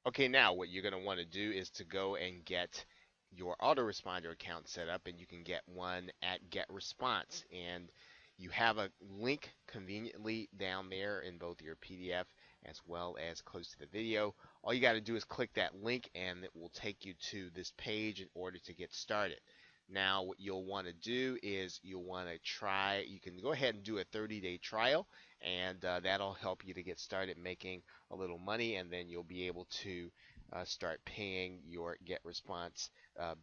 Okay, now what you're going to want to do is to go and get your autoresponder account set up, and you can get one at GetResponse. And you have a link conveniently down there in both your PDF as well as close to the video. All you got to do is click that link, and it will take you to this page in order to get started. Now, what you'll want to do is you'll want to try, you can go ahead and do a 30-day trial, and that'll help you to get started making a little money, and then you'll be able to start paying your GetResponse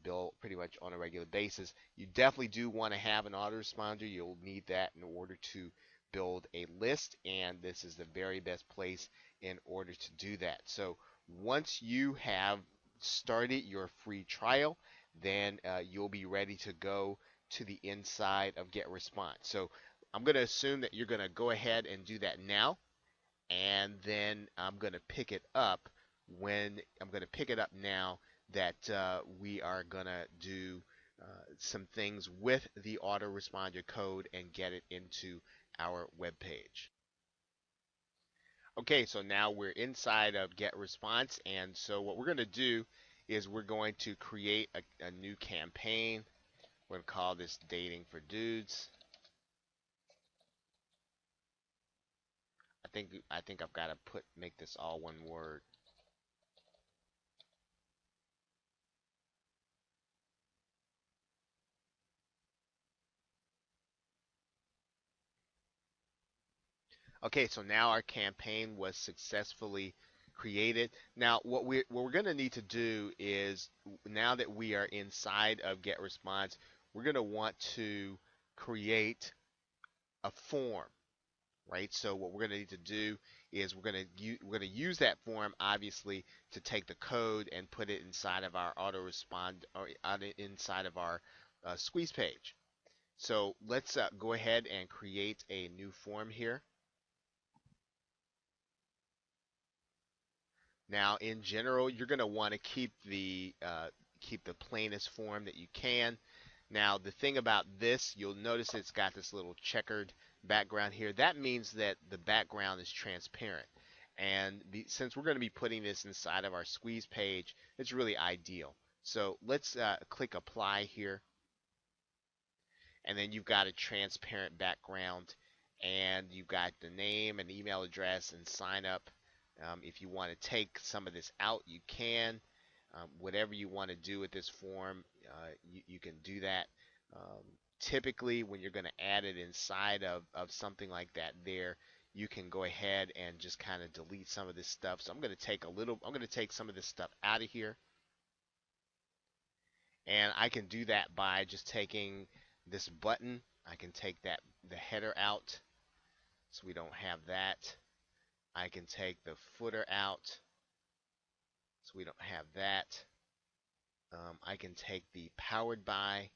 bill pretty much on a regular basis. You definitely do want to have an autoresponder. You'll need that in order to build a list, and this is the very best place in order to do that. So once you have started your free trial, then you'll be ready to go to the inside of GetResponse. So I'm going to assume that you're going to go ahead and do that now, and then I'm going to pick it up when I'm going to pick it up now that we are going to do some things with the autoresponder code and get it into our web page. Okay, so now we're inside of GetResponse, and so what we're going to do is we're going to create a new campaign. We're going to call this Dating for Dudes. I think I've got to make this all one word. Okay, so now our campaign was successfully created. Now, what we're going to need to do is, now that we are inside of GetResponse, we're going to want to create a form, right? So what we're going to need to do is we're going to use that form, obviously, to take the code and put it inside of our autorespond, or inside of our squeeze page. So let's go ahead and create a new form here. Now, in general, you're going to want to keep the plainest form that you can. Now, the thing about this, you'll notice it's got this little checkered background here. That means that the background is transparent. And since we're going to be putting this inside of our squeeze page, it's really ideal. So let's click apply here, and then you've got a transparent background, and you've got the name and email address and sign up. If you want to take some of this out, you can. Whatever you want to do with this form, you can do that. Um, Typically, when you're going to add it inside of something like that there, you can go ahead and just kind of delete some of this stuff. So I'm going to take some of this stuff out of here. And I can do that by just taking this button. I can take the header out, so we don't have that. I can take the footer out, so we don't have that. I can take the powered by,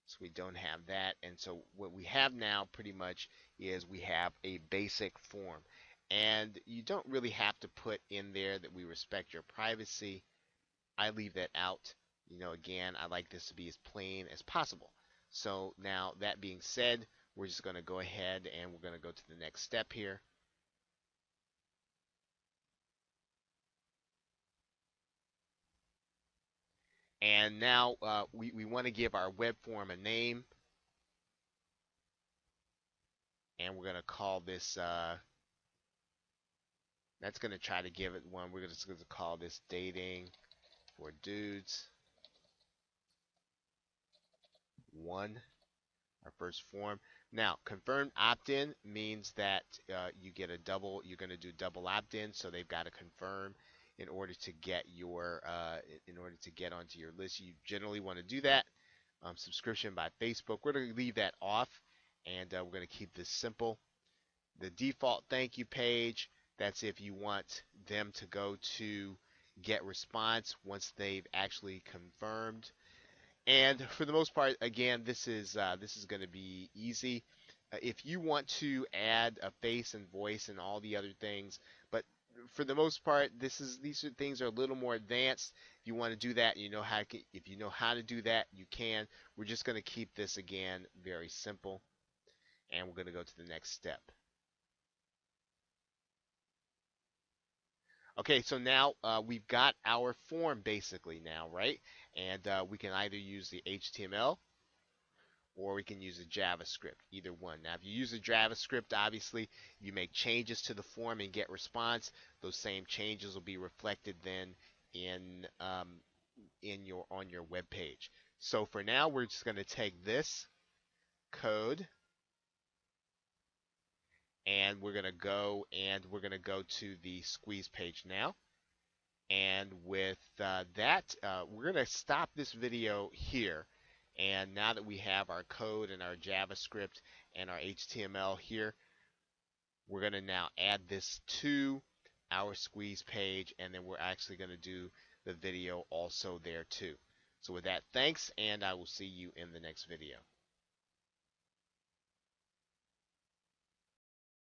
so we don't have that. And so what we have now pretty much is we have a basic form. And you don't really have to put in there that we respect your privacy. I leave that out. Again, I like this to be as plain as possible. So now that being said, we're just going to go ahead and we're going to go to the next step here. And now we want to give our web form a name. And we're going to call this, that's going to try to give it one. We're just going to call this Dating for Dudes 1, our first form. Now, confirmed opt-in means that you're going to do double opt-in, so they've got to confirm in order to get onto your list. You generally want to do that. Subscription by Facebook, we're going to leave that off, and we're going to keep this simple. The default thank you page, that's if you want them to go to GetResponse once they've actually confirmed. And for the most part, again, this is going to be easy. If you want to add a face and voice and all the other things, but for the most part, these things are a little more advanced. If you want to do that, if you know how to do that, you can. We're just going to keep this again very simple, and we're going to go to the next step. Okay, so now we've got our form basically now, right? And we can either use the HTML or we can use the JavaScript, either one. Now, if you use the JavaScript, obviously, you make changes to the form and get response. Those same changes will be reflected then in your on your web page. So for now, we're just going to take this code and we're going to go to the squeeze page now. And with that, we're going to stop this video here. And now that we have our code and our JavaScript and our HTML here, we're going to now add this to our squeeze page, and then we're actually going to do the video also there too. So with that, thanks, and I will see you in the next video.